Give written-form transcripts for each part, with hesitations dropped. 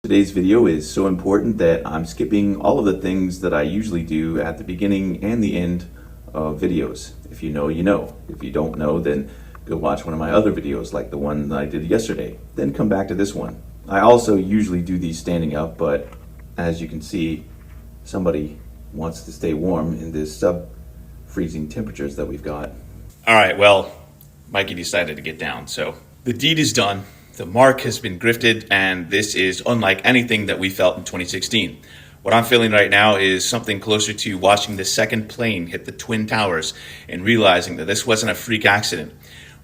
Today's video is so important that I'm skipping all of the things that I usually do at the beginning and the end of videos. If you know, you know. If you don't know, then go watch one of my other videos like the one that I did yesterday. Then come back to this one. I also usually do these standing up, but as you can see, somebody wants to stay warm in this sub-freezing temperatures that we've got. All right, well, Mikey decided to get down, so the deed is done. The mark has been grifted, and this is unlike anything that we felt in 2016. What I'm feeling right now is something closer to watching the second plane hit the Twin Towers and realizing that this wasn't a freak accident.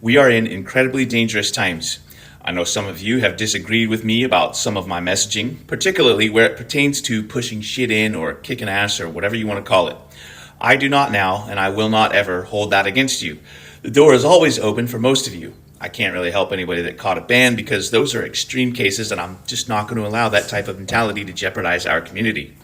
We are in incredibly dangerous times. I know some of you have disagreed with me about some of my messaging, particularly where it pertains to pushing shit in or kicking ass or whatever you want to call it. I do not now, and I will not ever hold that against you. The door is always open for most of you. I can't really help anybody that caught a ban because those are extreme cases and I'm just not going to allow that type of mentality to jeopardize our community.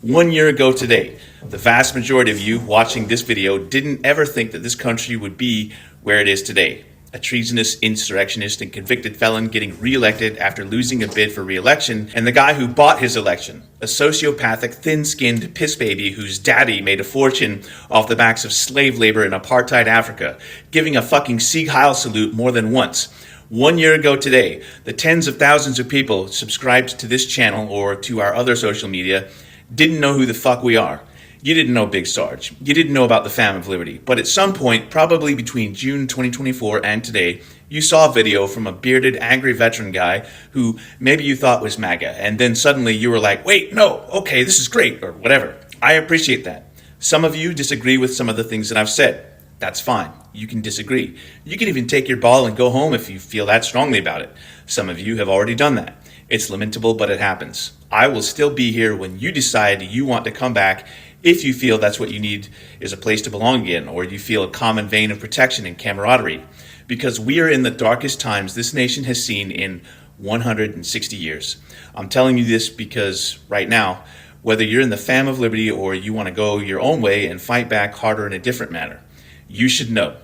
1 year ago today, the vast majority of you watching this video didn't ever think that this country would be where it is today. A treasonous insurrectionist and convicted felon getting reelected after losing a bid for reelection, and the guy who bought his election, a sociopathic, thin-skinned piss baby whose daddy made a fortune off the backs of slave labor in apartheid Africa, giving a fucking Sieg Heil salute more than once. 1 year ago today, the tens of thousands of people subscribed to this channel or to our other social media didn't know who the fuck we are. You didn't know Big Sarge. You didn't know about the Fam of Liberty. But at some point, probably between June 2024 and today, you saw a video from a bearded, angry veteran guy who maybe you thought was MAGA. And then suddenly you were like, wait, no, okay, this is great, or whatever. I appreciate that. Some of you disagree with some of the things that I've said. That's fine. You can disagree. You can even take your ball and go home if you feel that strongly about it. Some of you have already done that. It's lamentable, but it happens. I will still be here when you decide you want to come back if you feel that's what you need is a place to belong again, or you feel a common vein of protection and camaraderie. Because we are in the darkest times this nation has seen in 160 years. I'm telling you this because right now, whether you're in the Fam of Liberty or you want to go your own way and fight back harder in a different manner, you should know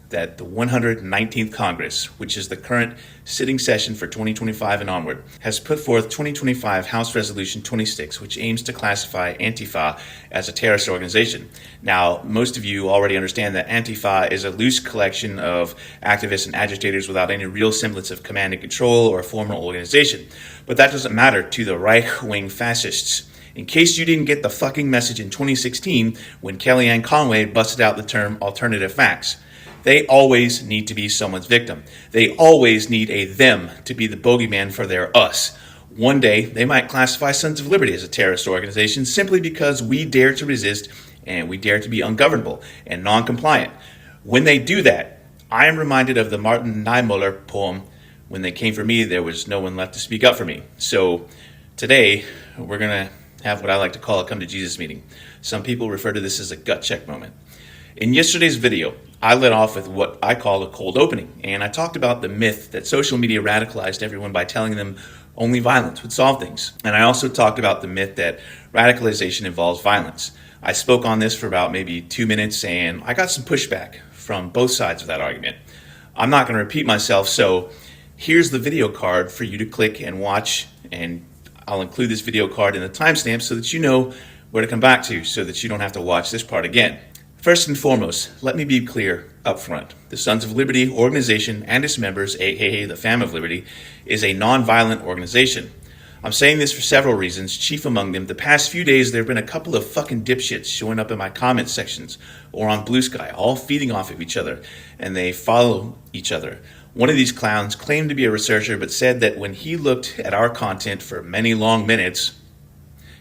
that the 119th Congress, which is the current sitting session for 2025 and onward, has put forth 2025 House Resolution 26, which aims to classify Antifa as a terrorist organization. Now, most of you already understand that Antifa is a loose collection of activists and agitators without any real semblance of command and control or a formal organization. But that doesn't matter to the right-wing fascists. In case you didn't get the fucking message in 2016 when Kellyanne Conway busted out the term alternative facts. They always need to be someone's victim. They always need a them to be the bogeyman for their us. One day, they might classify Sons of Liberty as a terrorist organization simply because we dare to resist and we dare to be ungovernable and non-compliant. When they do that, I am reminded of the Martin Niemöller poem, "When they came for me, there was no one left to speak up for me." So today, we're going to have what I like to call a come to Jesus meeting. Some people refer to this as a gut check moment. In yesterday's video, I led off with what I call a cold opening, and I talked about the myth that social media radicalized everyone by telling them only violence would solve things. And I also talked about the myth that radicalization involves violence. I spoke on this for about maybe 2 minutes, and I got some pushback from both sides of that argument. I'm not going to repeat myself, so here's the video card for you to click and watch, and I'll include this video card in the timestamp so that you know where to come back to so that you don't have to watch this part again. First and foremost, let me be clear up front. The Sons of Liberty organization and its members, aka the Fam of Liberty, is a non-violent organization. I'm saying this for several reasons, chief among them, the past few days there have been a couple of fucking dipshits showing up in my comment sections or on Blue Sky, all feeding off of each other, and they follow each other. One of these clowns claimed to be a researcher but said that when he looked at our content for many long minutes,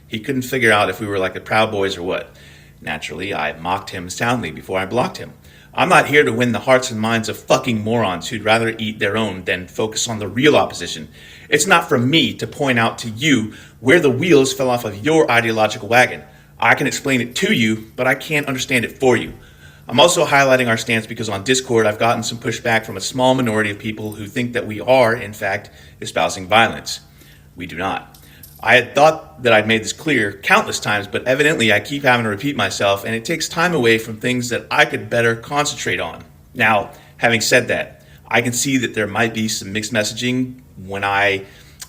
he couldn't figure out if we were like the Proud Boys or what. Naturally, I mocked him soundly before I blocked him. I'm not here to win the hearts and minds of fucking morons who'd rather eat their own than focus on the real opposition. It's not for me to point out to you where the wheels fell off of your ideological wagon. I can explain it to you, but I can't understand it for you. I'm also highlighting our stance because on Discord I've gotten some pushback from a small minority of people who think that we are, in fact, espousing violence. We do not. I had thought that I'd made this clear countless times, but evidently I keep having to repeat myself, and it takes time away from things that I could better concentrate on. Now, having said that, I can see that there might be some mixed messaging when I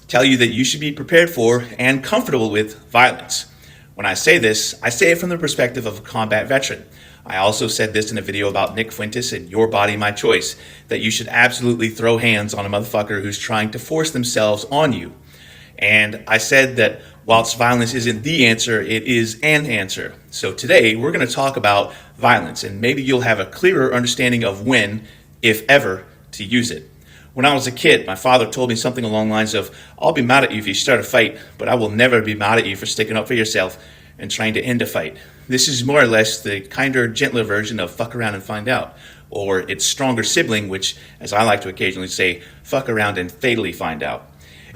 tell you that you should be prepared for and comfortable with violence. When I say this, I say it from the perspective of a combat veteran. I also said this in a video about Nick Fuentes and Your Body, My Choice, that you should absolutely throw hands on a motherfucker who's trying to force themselves on you. And I said that whilst violence isn't the answer, it is an answer. So today we're going to talk about violence, and maybe you'll have a clearer understanding of when, if ever, to use it. When I was a kid, my father told me something along the lines of, I'll be mad at you if you start a fight, but I will never be mad at you for sticking up for yourself and trying to end a fight. This is more or less the kinder, gentler version of fuck around and find out, or its stronger sibling, which, as I like to occasionally say, fuck around and fatally find out.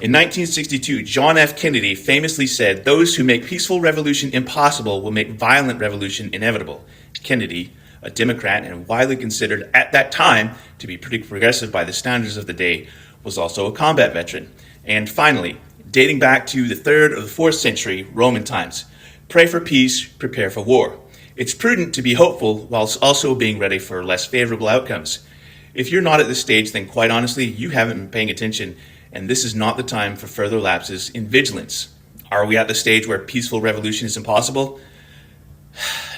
In 1962, John F. Kennedy famously said, "Those who make peaceful revolution impossible will make violent revolution inevitable." Kennedy, a Democrat and widely considered at that time to be pretty progressive by the standards of the day, was also a combat veteran. And finally, dating back to the 3rd or the 4th century Roman times, pray for peace, prepare for war. It's prudent to be hopeful whilst also being ready for less favorable outcomes. If you're not at this stage, then quite honestly, you haven't been paying attention, and this is not the time for further lapses in vigilance. Are we at the stage where peaceful revolution is impossible?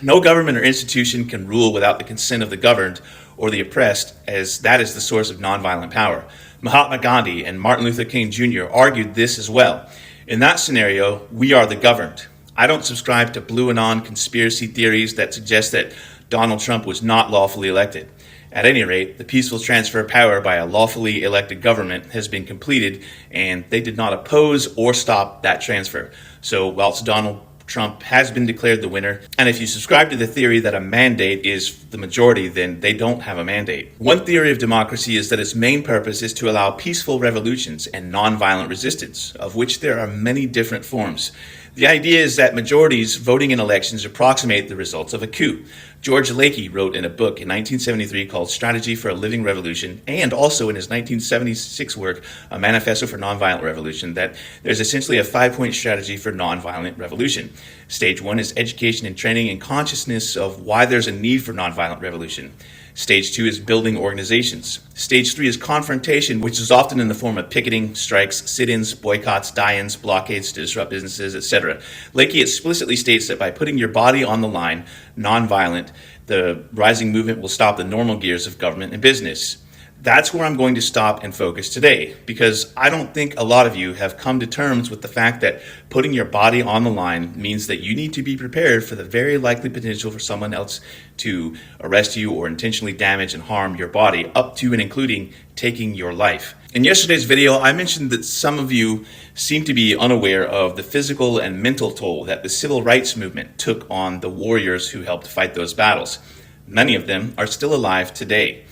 No government or institution can rule without the consent of the governed or the oppressed, as that is the source of nonviolent power. Mahatma Gandhi and Martin Luther King Jr. argued this as well. In that scenario, we are the governed. I don't subscribe to blue anon conspiracy theories that suggest that Donald Trump was not lawfully elected. At any rate, the peaceful transfer of power by a lawfully elected government has been completed, and they did not oppose or stop that transfer. So whilst Donald Trump has been declared the winner, and if you subscribe to the theory that a mandate is the majority, then they don't have a mandate. One theory of democracy is that its main purpose is to allow peaceful revolutions and nonviolent resistance, of which there are many different forms. The idea is that majorities voting in elections approximate the results of a coup. George Lakey wrote in a book in 1973 called Strategy for a Living Revolution, and also in his 1976 work, A Manifesto for Nonviolent Revolution, that there's essentially a 5-point strategy for nonviolent revolution. Stage 1 is education and training and consciousness of why there's a need for nonviolent revolution. Stage 2 is building organizations. Stage 3 is confrontation, which is often in the form of picketing, strikes, sit-ins, boycotts, die-ins, blockades to disrupt businesses, etc. Lakey explicitly states that by putting your body on the line, nonviolent, the rising movement will stop the normal gears of government and business. That's where I'm going to stop and focus today, because I don't think a lot of you have come to terms with the fact that putting your body on the line means that you need to be prepared for the very likely potential for someone else to arrest you or intentionally damage and harm your body, up to and including taking your life. In yesterday's video, I mentioned that some of you seem to be unaware of the physical and mental toll that the civil rights movement took on the warriors who helped fight those battles. Many of them are still alive today.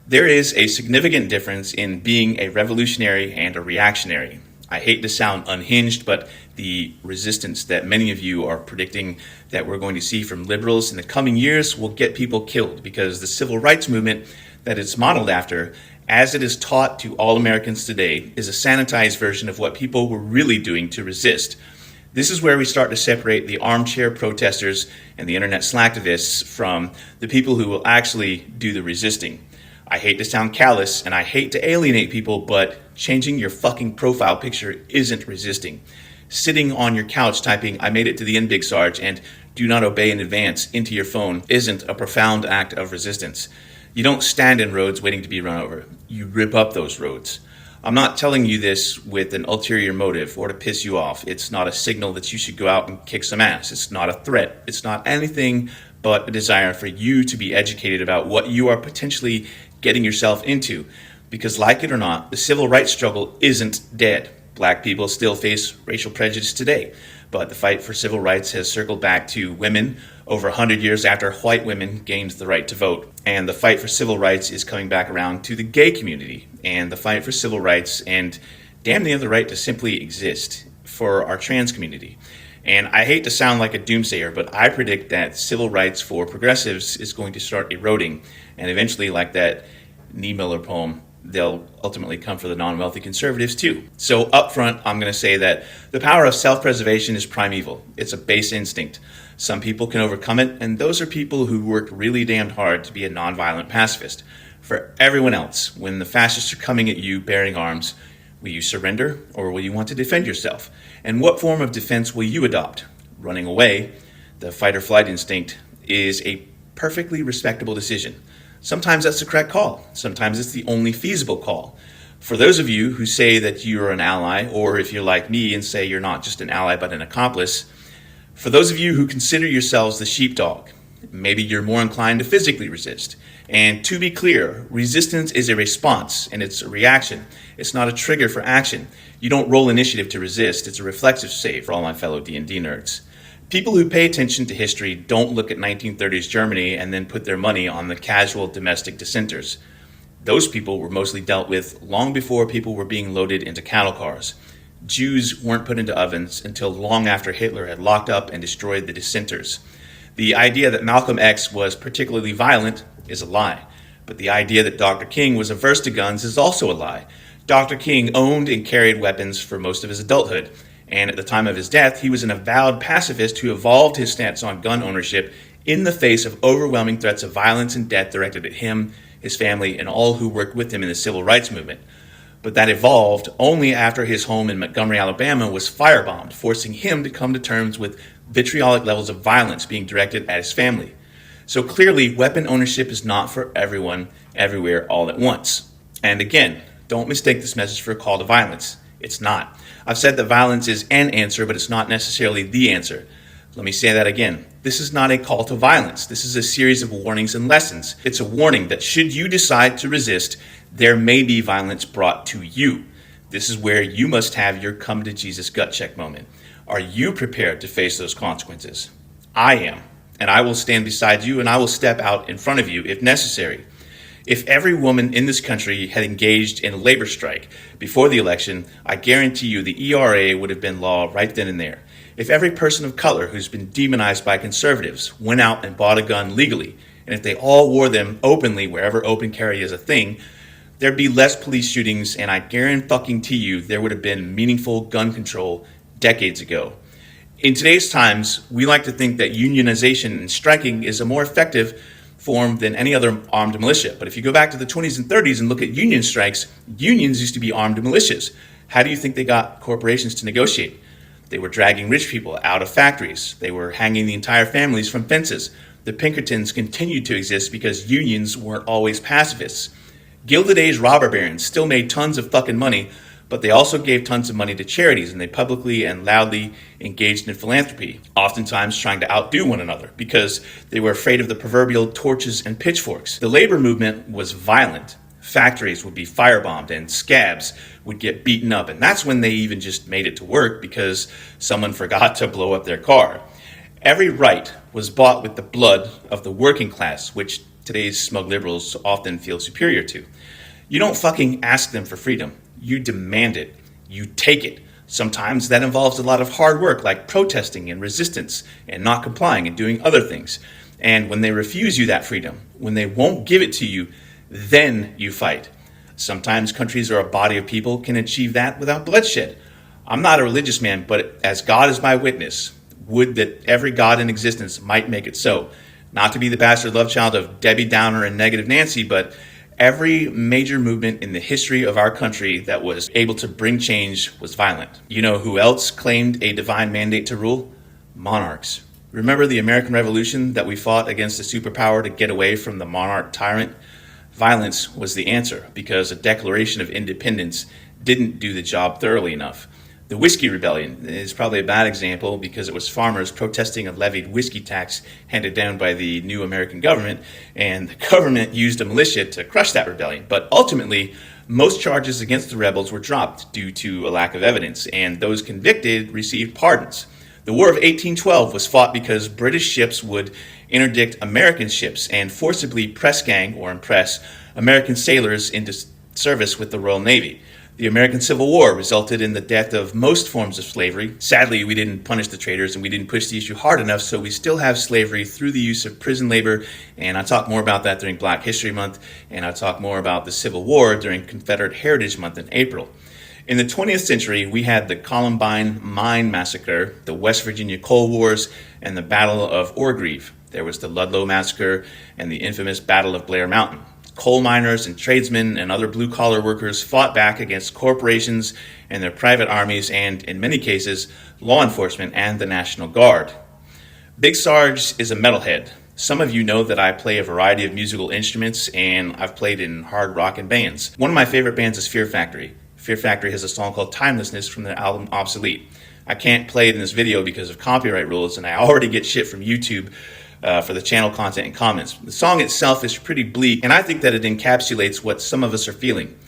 There is a significant difference in being a revolutionary and a reactionary. I hate to sound unhinged, but the resistance that many of you are predicting that we're going to see from liberals in the coming years will get people killed, because the civil rights movement that it's modeled after, as it is taught to all Americans today, is a sanitized version of what people were really doing to resist. This is where we start to separate the armchair protesters and the internet slacktivists from the people who will actually do the resisting. I hate to sound callous and I hate to alienate people, but changing your fucking profile picture isn't resisting. Sitting on your couch typing "I made it to the end, Big Sarge" and "do not obey in advance" into your phone isn't a profound act of resistance. You don't stand in roads waiting to be run over. You rip up those roads. I'm not telling you this with an ulterior motive or to piss you off. It's not a signal that you should go out and kick some ass. It's not a threat. It's not anything but a desire for you to be educated about what you are potentially getting yourself into. Because like it or not, the civil rights struggle isn't dead. Black people still face racial prejudice today, but the fight for civil rights has circled back to women over 100 years after white women gained the right to vote. And the fight for civil rights is coming back around to the gay community, and the fight for civil rights and damn near the right to simply exist for our trans community. And I hate to sound like a doomsayer, but I predict that civil rights for progressives is going to start eroding, and eventually, like that Miller poem, they'll ultimately come for the non-wealthy conservatives too. So up front, I'm going to say that the power of self-preservation is primeval. It's a base instinct. Some people can overcome it, and those are people who worked really damned hard to be a non-violent pacifist. For everyone else, when the fascists are coming at you bearing arms, Will you surrender, or will you want to defend yourself? And what form of defense will you adopt? Running away, the fight or flight instinct, is a perfectly respectable decision. Sometimes that's the correct call. Sometimes it's the only feasible call. For those of you who say that you're an ally, or if you're like me and say you're not just an ally but an accomplice, for those of you who consider yourselves the sheepdog, maybe you're more inclined to physically resist. And to be clear, resistance is a response and it's a reaction. It's not a trigger for action. You don't roll initiative to resist. It's a reflexive save for all my fellow D&D nerds. People who pay attention to history don't look at 1930s Germany and then put their money on the casual domestic dissenters. Those people were mostly dealt with long before people were being loaded into cattle cars. Jews weren't put into ovens until long after Hitler had locked up and destroyed the dissenters. The idea that Malcolm X was particularly violent is a lie, but the idea that Dr. King was averse to guns is also a lie. Dr. King owned and carried weapons for most of his adulthood, and at the time of his death, he was an avowed pacifist who evolved his stance on gun ownership in the face of overwhelming threats of violence and death directed at him, his family, and all who worked with him in the civil rights movement. But that evolved only after his home in Montgomery, Alabama was firebombed, forcing him to come to terms with vitriolic levels of violence being directed at his family. So clearly, weapon ownership is not for everyone, everywhere, all at once. And again, don't mistake this message for a call to violence. It's not. I've said that violence is an answer, but it's not necessarily the answer. Let me say that again. This is not a call to violence. This is a series of warnings and lessons. It's a warning that should you decide to resist, there may be violence brought to you. This is where you must have your come to Jesus gut check moment. Are you prepared to face those consequences? I am, and I will stand beside you and I will step out in front of you if necessary. If every woman in this country had engaged in a labor strike before the election, I guarantee you the ERA would have been law right then and there. If every person of color who's been demonized by conservatives went out and bought a gun legally, and if they all wore them openly wherever open carry is a thing, there'd be less police shootings, and I guarantee you there would have been meaningful gun control decades ago. In today's times, we like to think that unionization and striking is a more effective form than any other armed militia. But if you go back to the 20s and 30s and look at union strikes, unions used to be armed militias. How do you think they got corporations to negotiate? They were dragging rich people out of factories. They were hanging the entire families from fences. The Pinkertons continued to exist because unions weren't always pacifists. Gilded Age robber barons still made tons of fucking money, but they also gave tons of money to charities, and they publicly and loudly engaged in philanthropy, oftentimes trying to outdo one another because they were afraid of the proverbial torches and pitchforks. The labor movement was violent. Factories would be firebombed and scabs would get beaten up, and that's when they even just made it to work because someone forgot to blow up their car. Every right was bought with the blood of the working class, which today's smug liberals often feel superior to. You don't fucking ask them for freedom. You demand it. You take it. Sometimes that involves a lot of hard work like protesting and resistance and not complying and doing other things. And when they refuse you that freedom, when they won't give it to you, then you fight. Sometimes countries or a body of people can achieve that without bloodshed. I'm not a religious man, but as God is my witness, would that every God in existence might make it so. Not to be the bastard love child of Debbie Downer and Negative Nancy, but every major movement in the history of our country that was able to bring change was violent. You know who else claimed a divine mandate to rule? Monarchs. Remember the American Revolution that we fought against a superpower to get away from the monarch tyrant? Violence was the answer because a Declaration of Independence didn't do the job thoroughly enough. The Whiskey Rebellion is probably a bad example because it was farmers protesting a levied whiskey tax handed down by the new American government, and the government used a militia to crush that rebellion. But ultimately, most charges against the rebels were dropped due to a lack of evidence, and those convicted received pardons. The War of 1812 was fought because British ships would interdict American ships and forcibly press gang or impress American sailors into service with the Royal Navy. The American Civil War resulted in the death of most forms of slavery. Sadly, we didn't punish the traitors and we didn't push the issue hard enough, so we still have slavery through the use of prison labor, and I'll talk more about that during Black History Month, and I'll talk more about the Civil War during Confederate Heritage Month in April. In the 20th century, we had the Columbine Mine Massacre, the West Virginia Coal Wars, and the Battle of Orgreave. There was the Ludlow Massacre and the infamous Battle of Blair Mountain. Coal miners and tradesmen and other blue-collar workers fought back against corporations and their private armies and, in many cases, law enforcement and the National Guard. Big Sarge is a metalhead. Some of you know that I play a variety of musical instruments, and I've played in hard rock and bands. One of my favorite bands is Fear Factory. Fear Factory has a song called Timelessness from their album Obsolete. I can't play it in this video because of copyright rules, and I already get shit from YouTube for the channel content and comments. The song itself is pretty bleak, and I think that it encapsulates what some of us are feeling.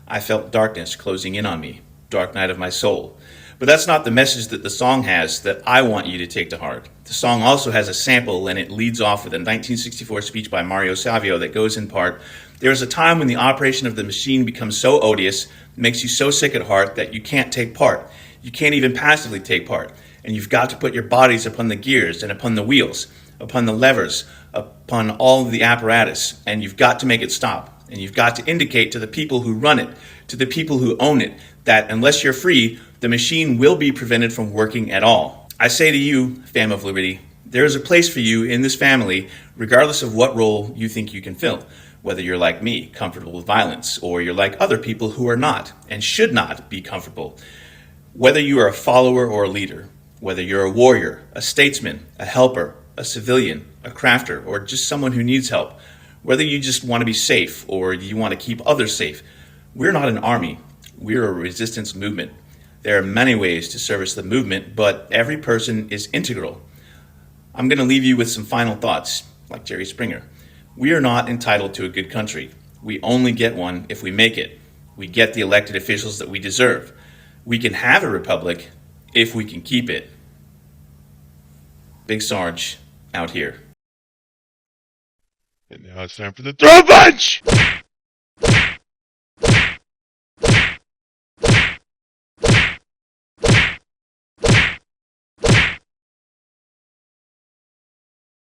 I felt darkness closing in on me, dark night of my soul. But that's not the message that the song has that I want you to take to heart. The song also has a sample, and it leads off with a 1964 speech by Mario Savio that goes in part, "There is a time when the operation of the machine becomes so odious, makes you so sick at heart that you can't take part. You can't even passively take part. And you've got to put your bodies upon the gears and upon the wheels, upon the levers, upon all of the apparatus, and you've got to make it stop. And you've got to indicate to the people who run it, to the people who own it, that unless you're free, the machine will be prevented from working at all. I say to you, fam of liberty, there is a place for you in this family, regardless of what role you think you can fill. Whether you're like me, comfortable with violence, or you're like other people who are not and should not be comfortable. Whether you are a follower or a leader, whether you're a warrior, a statesman, a helper, a civilian, a crafter, or just someone who needs help, whether you just want to be safe or you want to keep others safe, we're not an army. We're a resistance movement. There are many ways to service the movement, but every person is integral. I'm going to leave you with some final thoughts, like Jerry Springer. We are not entitled to a good country. We only get one if we make it. We get the elected officials that we deserve. We can have a republic if we can keep it. Big Sarge, out here. And now it's time for the Throatpunch!